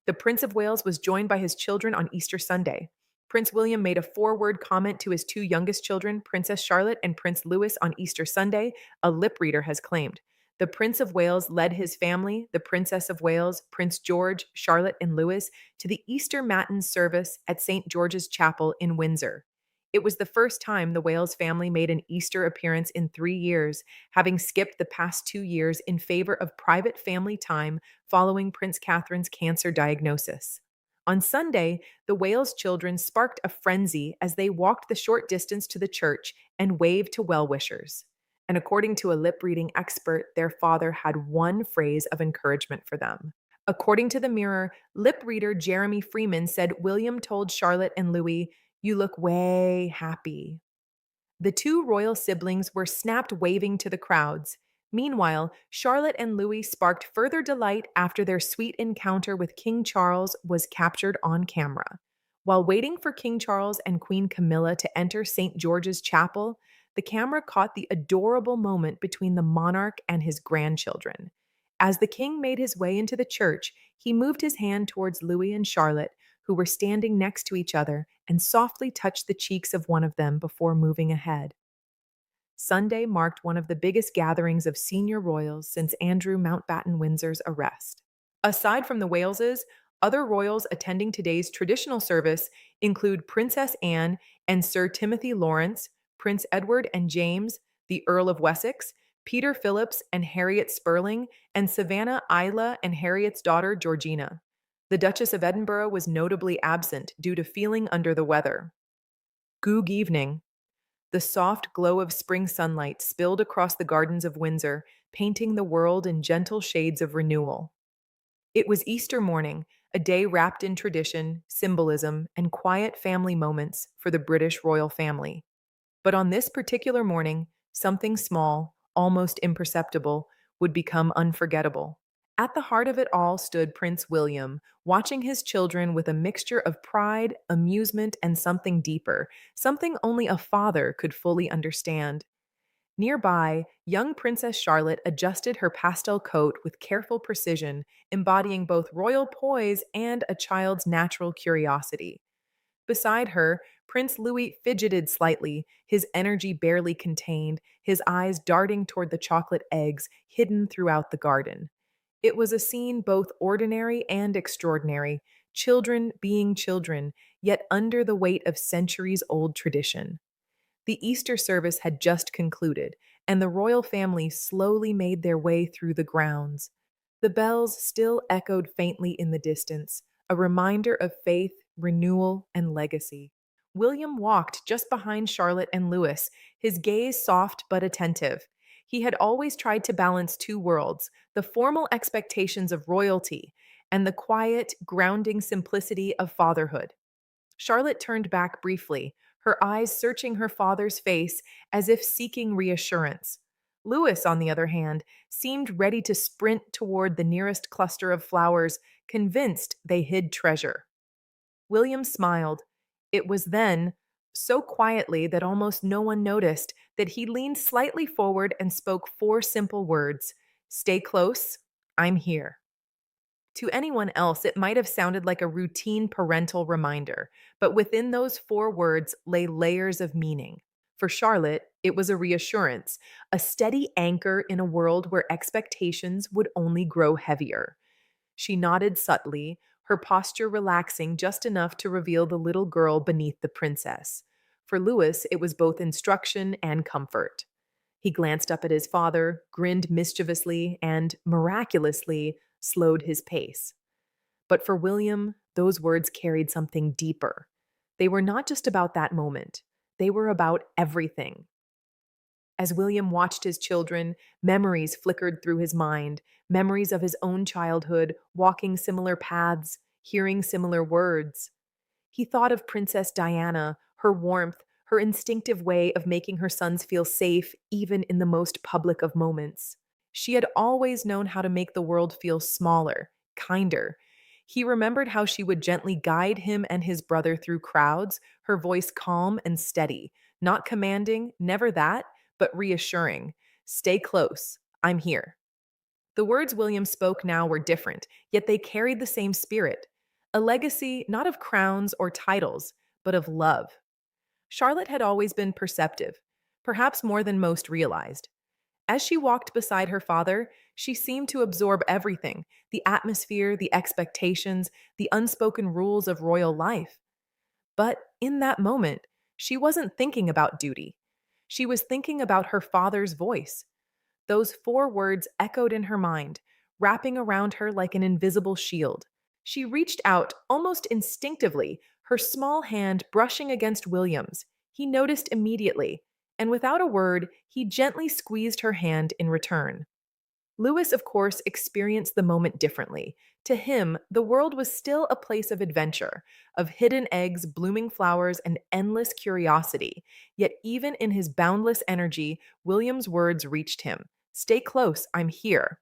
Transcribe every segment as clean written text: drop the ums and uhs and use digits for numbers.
The Prince of Wales was joined by his children on Easter Sunday. Prince William made a four-word comment to his two youngest children, Princess Charlotte and Prince Louis, on Easter Sunday, a lip reader has claimed. The Prince of Wales led his family, the Princess of Wales, Prince George, Charlotte, and Louis, to the Easter Matin service at St. George's Chapel in Windsor. It was the first time the Wales family made an Easter appearance in 3 years, having skipped the past 2 years in favor of private family time following Prince Catherine's cancer diagnosis. On Sunday, the Wales children sparked a frenzy as they walked the short distance to the church and waved to well-wishers. And according to a lip-reading expert, their father had one phrase of encouragement for them. According to the Mirror, lip reader Jeremy Freeman said William told Charlotte and Louis, "You look way happy." The two royal siblings were snapped waving to the crowds. Meanwhile, Charlotte and Louis sparked further delight after their sweet encounter with King Charles was captured on camera. While waiting for King Charles and Queen Camilla to enter St. George's Chapel, the camera caught the adorable moment between the monarch and his grandchildren. As the king made his way into the church, he moved his hand towards Louis and Charlotte, who were standing next to each other, and softly touched the cheeks of one of them before moving ahead. Sunday marked one of the biggest gatherings of senior royals since Andrew Mountbatten Windsor's arrest. Aside from the Waleses, other royals attending today's traditional service include Princess Anne and Sir Timothy Lawrence, Prince Edward and James, the Earl of Wessex, Peter Phillips and Harriet Spurling, and Savannah Isla and Harriet's daughter Georgina. The Duchess of Edinburgh was notably absent due to feeling under the weather. Goog evening. The soft glow of spring sunlight spilled across the gardens of Windsor, painting the world in gentle shades of renewal. It was Easter morning, a day wrapped in tradition, symbolism, and quiet family moments for the British royal family. But on this particular morning, something small, almost imperceptible, would become unforgettable. At the heart of it all stood Prince William, watching his children with a mixture of pride, amusement, and something deeper, something only a father could fully understand. Nearby, young Princess Charlotte adjusted her pastel coat with careful precision, embodying both royal poise and a child's natural curiosity. Beside her, Prince Louis fidgeted slightly, his energy barely contained, his eyes darting toward the chocolate eggs hidden throughout the garden. It was a scene both ordinary and extraordinary, children being children, yet under the weight of centuries-old tradition. The Easter service had just concluded, and the royal family slowly made their way through the grounds. The bells still echoed faintly in the distance, a reminder of faith, renewal, and legacy. William walked just behind Charlotte and Louis, his gaze soft but attentive. He had always tried to balance two worlds, the formal expectations of royalty and the quiet, grounding simplicity of fatherhood. Charlotte turned back briefly, her eyes searching her father's face as if seeking reassurance. Louis, on the other hand, seemed ready to sprint toward the nearest cluster of flowers, convinced they hid treasure. William smiled. It was then, so quietly that almost no one noticed, that he leaned slightly forward and spoke four simple words: "Stay close, I'm here." To anyone else, it might have sounded like a routine parental reminder, but within those four words lay layers of meaning. For Charlotte, it was a reassurance, a steady anchor in a world where expectations would only grow heavier. She nodded subtly, her posture relaxing just enough to reveal the little girl beneath the princess. For Louis, it was both instruction and comfort. He glanced up at his father, grinned mischievously, and, miraculously, slowed his pace. But for William, those words carried something deeper. They were not just about that moment, they were about everything. As William watched his children, memories flickered through his mind, memories of his own childhood, walking similar paths, hearing similar words. He thought of Princess Diana, her warmth, her instinctive way of making her sons feel safe even in the most public of moments. She had always known how to make the world feel smaller, kinder. He remembered how she would gently guide him and his brother through crowds, her voice calm and steady, not commanding, never that, but reassuring. "Stay close. I'm here." The words William spoke now were different, yet they carried the same spirit. A legacy not of crowns or titles, but of love. Charlotte had always been perceptive, perhaps more than most realized. As she walked beside her father, she seemed to absorb everything: the atmosphere, the expectations, the unspoken rules of royal life. But in that moment, she wasn't thinking about duty. She was thinking about her father's voice. Those four words echoed in her mind, wrapping around her like an invisible shield. She reached out almost instinctively, her small hand brushing against William's. He noticed immediately, and without a word, he gently squeezed her hand in return. Lewis, of course, experienced the moment differently. To him, the world was still a place of adventure, of hidden eggs, blooming flowers, and endless curiosity. Yet, even in his boundless energy, William's words reached him: "Stay close, I'm here."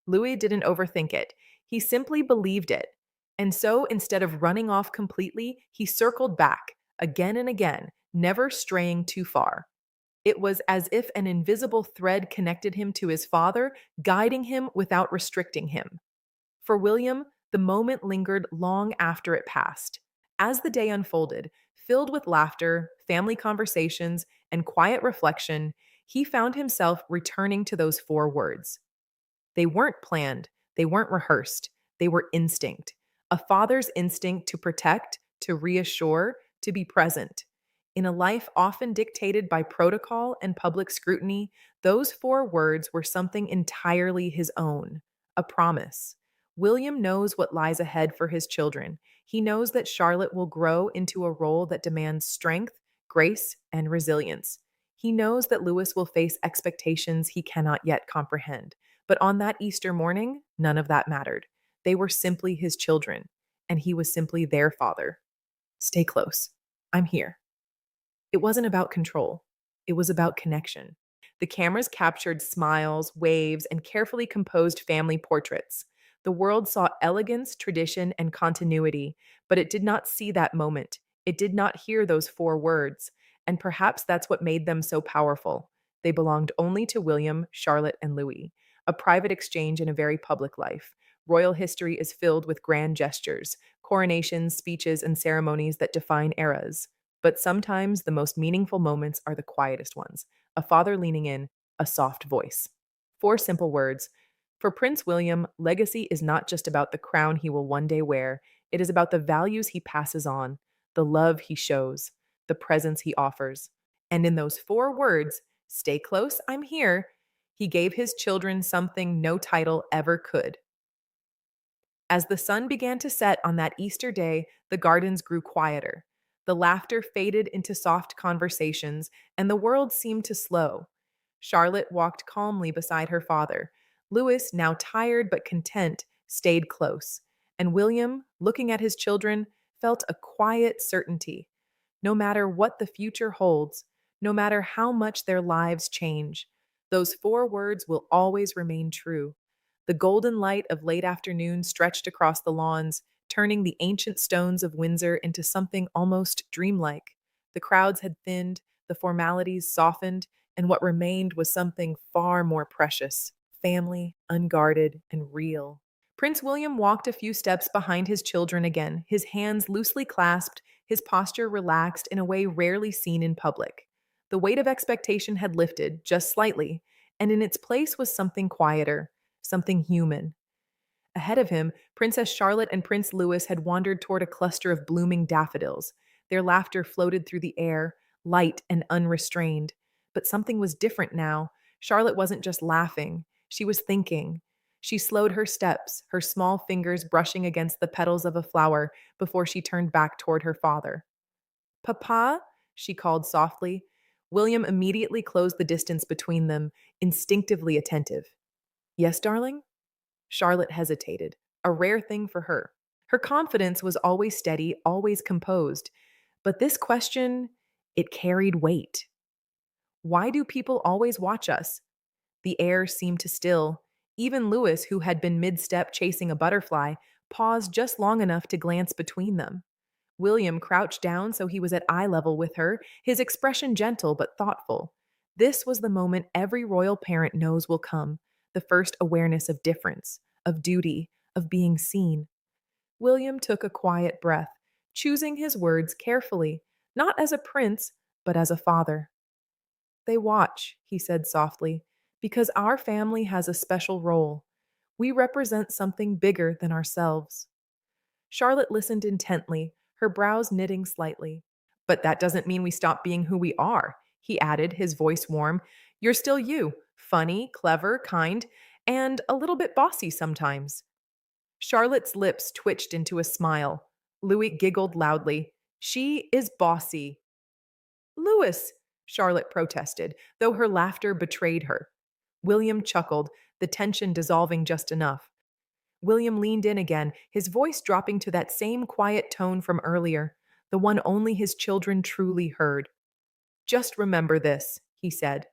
Louis didn't overthink it, he simply believed it. And so, instead of running off completely, he circled back, again and again, never straying too far. It was as if an invisible thread connected him to his father, guiding him without restricting him. For William, the moment lingered long after it passed. As the day unfolded, filled with laughter, family conversations, and quiet reflection, he found himself returning to those four words. They weren't planned, they weren't rehearsed, they were instinct. A father's instinct to protect, to reassure, to be present. In a life often dictated by protocol and public scrutiny, those four words were something entirely his own: a promise. William knows what lies ahead for his children. He knows that Charlotte will grow into a role that demands strength, grace, and resilience. He knows that Louis will face expectations he cannot yet comprehend. But on that Easter morning, none of that mattered. They were simply his children, and he was simply their father. Stay close. I'm here. It wasn't about control, it was about connection. The cameras captured smiles, waves, and carefully composed family portraits. The world saw elegance, tradition, and continuity, but it did not see that moment. It did not hear those four words, and perhaps that's what made them so powerful. They belonged only to William, Charlotte, and Louis, a private exchange in a very public life. Royal history is filled with grand gestures, coronations, speeches, and ceremonies that define eras. But sometimes the most meaningful moments are the quietest ones: a father leaning in, a soft voice. Four simple words. For Prince William, legacy is not just about the crown he will one day wear, it is about the values he passes on, the love he shows, the presence he offers. And in those four words, "Stay close, I'm here," he gave his children something no title ever could. As the sun began to set on that Easter day, the gardens grew quieter. The laughter faded into soft conversations, and the world seemed to slow. Charlotte walked calmly beside her father. Louis, now tired but content, stayed close. And William, looking at his children, felt a quiet certainty. No matter what the future holds, no matter how much their lives change, those four words will always remain true. The golden light of late afternoon stretched across the lawns, turning the ancient stones of Windsor into something almost dreamlike. The crowds had thinned, the formalities softened, and what remained was something far more precious: family, unguarded, and real. Prince William walked a few steps behind his children again, his hands loosely clasped, his posture relaxed in a way rarely seen in public. The weight of expectation had lifted, just slightly, and in its place was something quieter, something human. Ahead of him, Princess Charlotte and Prince Louis had wandered toward a cluster of blooming daffodils. Their laughter floated through the air, light and unrestrained. But something was different now. Charlotte wasn't just laughing, she was thinking. She slowed her steps, her small fingers brushing against the petals of a flower before she turned back toward her father. "Papa?" she called softly. William immediately closed the distance between them, instinctively attentive. "Yes, darling?" Charlotte hesitated, a rare thing for her. Her confidence was always steady, always composed. But this question, it carried weight. "Why do people always watch us?" The air seemed to still. Even Louis, who had been mid-step chasing a butterfly, paused just long enough to glance between them. William crouched down so he was at eye level with her, his expression gentle but thoughtful. This was the moment every royal parent knows will come: the first awareness of difference, of duty, of being seen. William took a quiet breath, choosing his words carefully, not as a prince, but as a father. They watch, he said softly, because our family has a special role. We represent something bigger than ourselves. Charlotte listened intently, her brows knitting slightly. But that doesn't mean we stop being who we are, he added, his voice warm. You're still you, funny, clever, kind, and a little bit bossy sometimes. Charlotte's lips twitched into a smile. Louis giggled loudly. She is bossy. Louis, Charlotte protested, though her laughter betrayed her. William chuckled, the tension dissolving just enough. William leaned in again, his voice dropping to that same quiet tone from earlier, the one only his children truly heard. Just remember this, he said.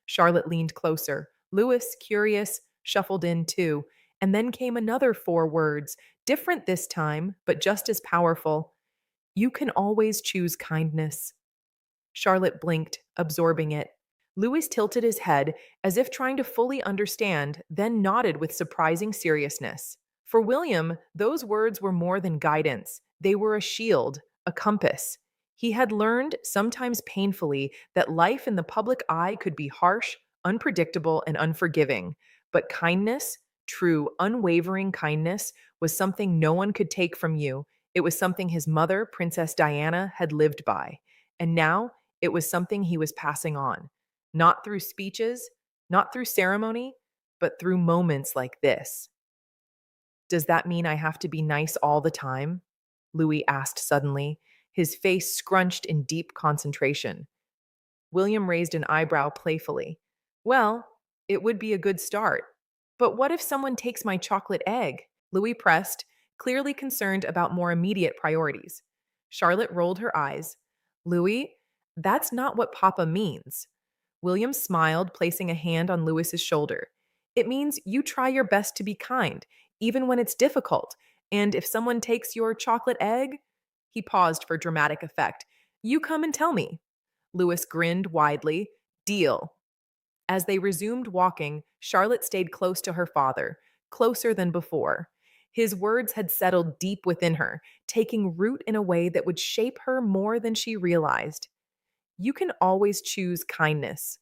Charlotte leaned closer. Louis, curious, shuffled in too, and then came another four words, different this time, but just as powerful. You can always choose kindness. Charlotte blinked, absorbing it. Louis tilted his head as if trying to fully understand, then nodded with surprising seriousness. For William, those words were more than guidance. They were a shield, a compass. He had learned, sometimes painfully, that life in the public eye could be harsh, unpredictable, and unforgiving. But kindness, true, unwavering kindness, was something no one could take from you. It was something his mother, Princess Diana, had lived by. And now it was something he was passing on, not through speeches, not through ceremony, but through moments like this. Does that mean I have to be nice all the time? Louis asked suddenly, his face scrunched in deep concentration. William raised an eyebrow playfully. Well, it would be a good start. But what if someone takes my chocolate egg? Louis pressed, clearly concerned about more immediate priorities. Charlotte rolled her eyes. Louis, that's not what Papa means. William smiled, placing a hand on Louis's shoulder. It means you try your best to be kind, even when it's difficult. And if someone takes your chocolate egg, he paused for dramatic effect. You come and tell me. Louis grinned widely. Deal. As they resumed walking, Charlotte stayed close to her father, closer than before. His words had settled deep within her, taking root in a way that would shape her more than she realized. You can always choose kindness.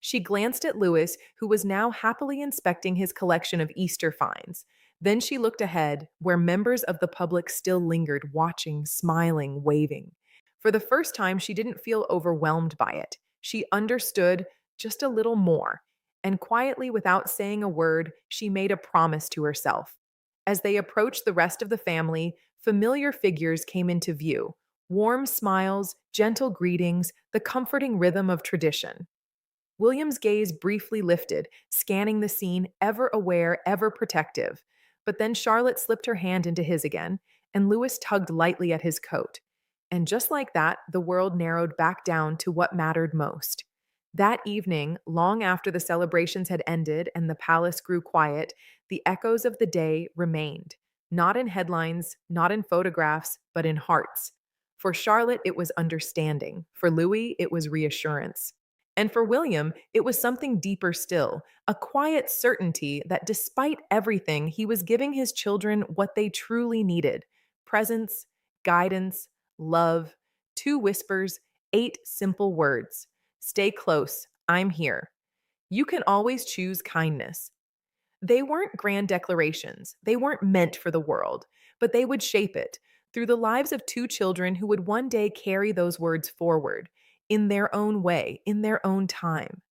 She glanced at Louis, who was now happily inspecting his collection of Easter finds. Then she looked ahead, where members of the public still lingered, watching, smiling, waving. For the first time, she didn't feel overwhelmed by it. She understood just a little more. And quietly, without saying a word, she made a promise to herself. As they approached the rest of the family, familiar figures came into view. Warm smiles, gentle greetings, the comforting rhythm of tradition. William's gaze briefly lifted, scanning the scene, ever aware, ever protective. But then Charlotte slipped her hand into his again, and Louis tugged lightly at his coat. And just like that, the world narrowed back down to what mattered most. That evening, long after the celebrations had ended and the palace grew quiet, the echoes of the day remained. Not in headlines, not in photographs, but in hearts. For Charlotte, it was understanding. For Louis, it was reassurance. And for William, it was something deeper still, a quiet certainty that despite everything, he was giving his children what they truly needed: presence, guidance, love, two whispers, eight simple words. Stay close, I'm here. You can always choose kindness. They weren't grand declarations, they weren't meant for the world, but they would shape it through the lives of two children who would one day carry those words forward in their own way, in their own time.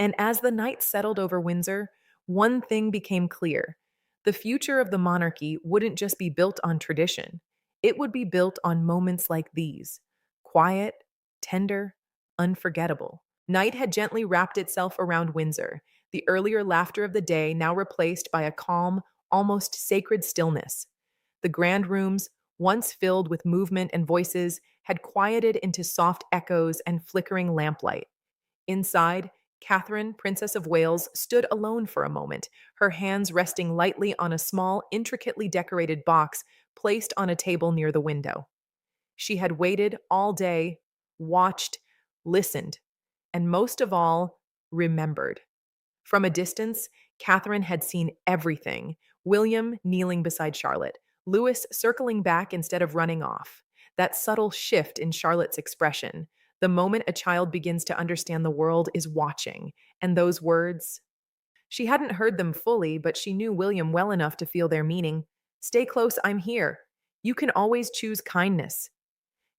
And as the night settled over Windsor, one thing became clear. The future of the monarchy wouldn't just be built on tradition, it would be built on moments like these: quiet, tender, unforgettable. Night had gently wrapped itself around Windsor, the earlier laughter of the day now replaced by a calm, almost sacred stillness. The grand rooms, once filled with movement and voices, had quieted into soft echoes and flickering lamplight. Inside, Catherine, Princess of Wales, stood alone for a moment, her hands resting lightly on a small, intricately decorated box placed on a table near the window. She had waited all day, watched, listened, and most of all, remembered. From a distance, Catherine had seen everything: William kneeling beside Charlotte, Louis circling back instead of running off. That subtle shift in Charlotte's expression. The moment a child begins to understand the world is watching, and those words, she hadn't heard them fully, but she knew William well enough to feel their meaning. Stay close, I'm here. You can always choose kindness.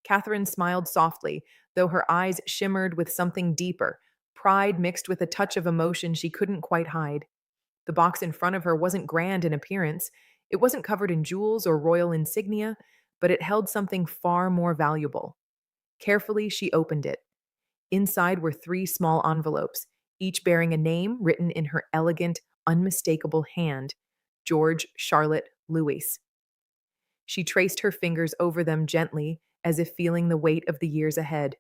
Catherine smiled softly, though her eyes shimmered with something deeper, pride mixed with a touch of emotion she couldn't quite hide. The box in front of her wasn't grand in appearance. It wasn't covered in jewels or royal insignia, but it held something far more valuable. Carefully, she opened it. Inside were three small envelopes, each bearing a name written in her elegant, unmistakable hand: George Charlotte Louis. She traced her fingers over them gently, as if feeling the weight of the years ahead.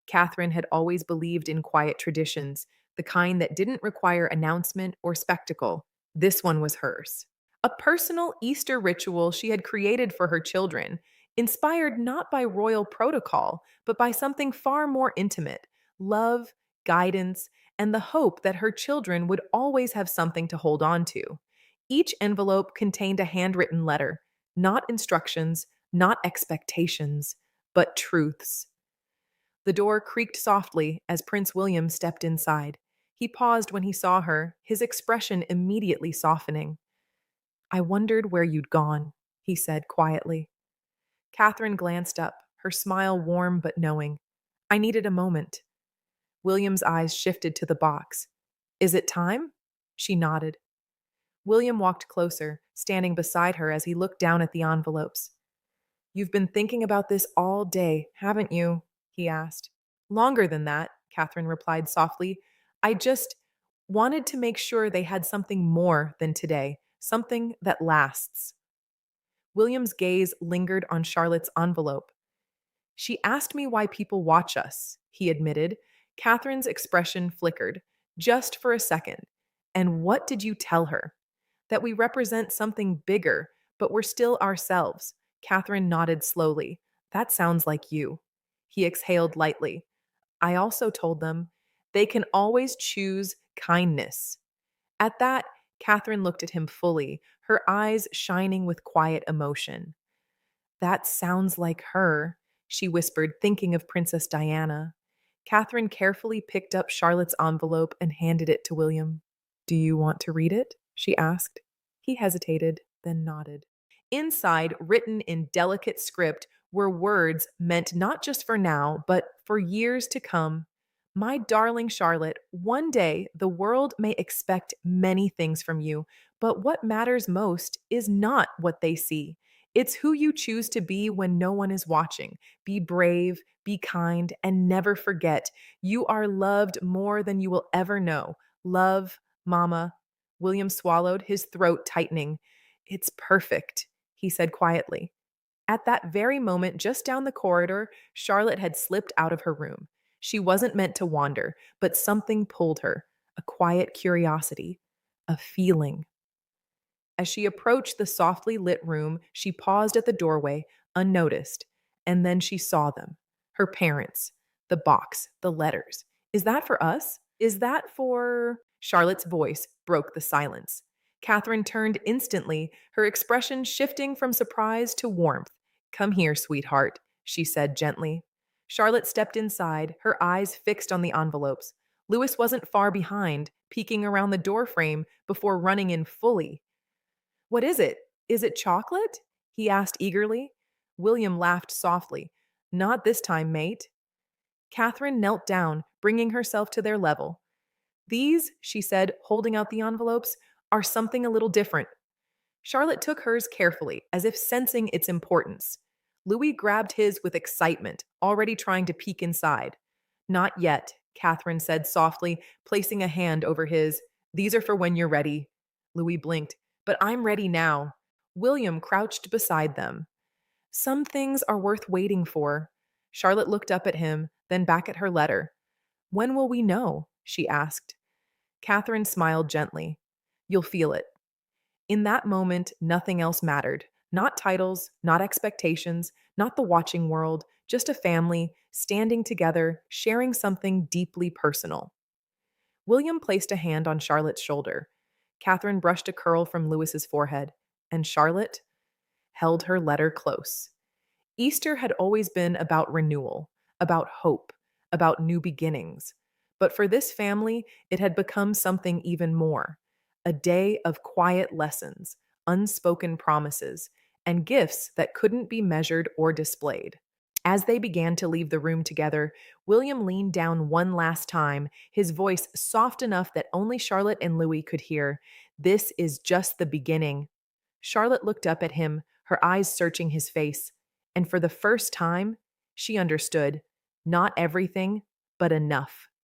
Catherine had always believed in quiet traditions, the kind that didn't require announcement or spectacle. This one was hers. A personal Easter ritual she had created for her children, inspired not by royal protocol, but by something far more intimate: love, guidance, and the hope that her children would always have something to hold on to. Each envelope contained a handwritten letter, not instructions, not expectations, but truths. The door creaked softly as Prince William stepped inside. He paused when he saw her, his expression immediately softening. I wondered where you'd gone, he said quietly. Catherine glanced up, her smile warm but knowing. I needed a moment. William's eyes shifted to the box. Is it time? She nodded. William walked closer, standing beside her as he looked down at the envelopes. You've been thinking about this all day, haven't you? He asked. Longer than that, Catherine replied softly. I just wanted to make sure they had something more than today, something that lasts. William's gaze lingered on Charlotte's envelope. She asked me why people watch us, he admitted. Catherine's expression flickered, just for a second. And what did you tell her? That we represent something bigger, but we're still ourselves. Catherine nodded slowly. That sounds like you. He exhaled lightly. I also told them they can always choose kindness. At that, Catherine looked at him fully, her eyes shining with quiet emotion. That sounds like her, she whispered, thinking of Princess Diana. Catherine carefully picked up Charlotte's envelope and handed it to William. Do you want to read it? She asked. He hesitated, then nodded. Inside, written in delicate script, were words meant not just for now, but for years to come. My darling Charlotte, one day the world may expect many things from you, but what matters most is not what they see. It's who you choose to be when no one is watching. Be brave, be kind, and never forget you are loved more than you will ever know. Love, Mama. William swallowed, his throat tightening. It's perfect, he said quietly. At that very moment, just down the corridor, Charlotte had slipped out of her room. She wasn't meant to wander, but something pulled her, a quiet curiosity, a feeling. As she approached the softly lit room, she paused at the doorway, unnoticed, and then she saw them. Her parents, the box, the letters. Is that for us? Is that for. Charlotte's voice broke the silence. Catherine turned instantly, her expression shifting from surprise to warmth. Come here, sweetheart, she said gently. Charlotte stepped inside, her eyes fixed on the envelopes. Louis wasn't far behind, peeking around the doorframe before running in fully. What is it? Is it chocolate? He asked eagerly. William laughed softly. Not this time, mate. Catherine knelt down, bringing herself to their level. These, she said, holding out the envelopes, are something a little different. Charlotte took hers carefully, as if sensing its importance. Louis grabbed his with excitement, already trying to peek inside. Not yet, Catherine said softly, placing a hand over his. These are for when you're ready. Louis blinked. But I'm ready now. William crouched beside them. Some things are worth waiting for. Charlotte looked up at him, then back at her letter. When will we know? She asked. Catherine smiled gently. You'll feel it. In that moment, nothing else mattered. Not titles, not expectations, not the watching world, just a family, standing together, sharing something deeply personal. William placed a hand on Charlotte's shoulder. Catherine brushed a curl from Louis's forehead. And Charlotte? held her letter close. Easter had always been about renewal, about hope, about new beginnings. But for this family, it had become something even more, a day of quiet lessons, unspoken promises, and gifts that couldn't be measured or displayed. As they began to leave the room together, William leaned down one last time, his voice soft enough that only Charlotte and Louis could hear. This is just the beginning. Charlotte looked up at him, her eyes searching his face, and for the first time, she understood not everything, but enough.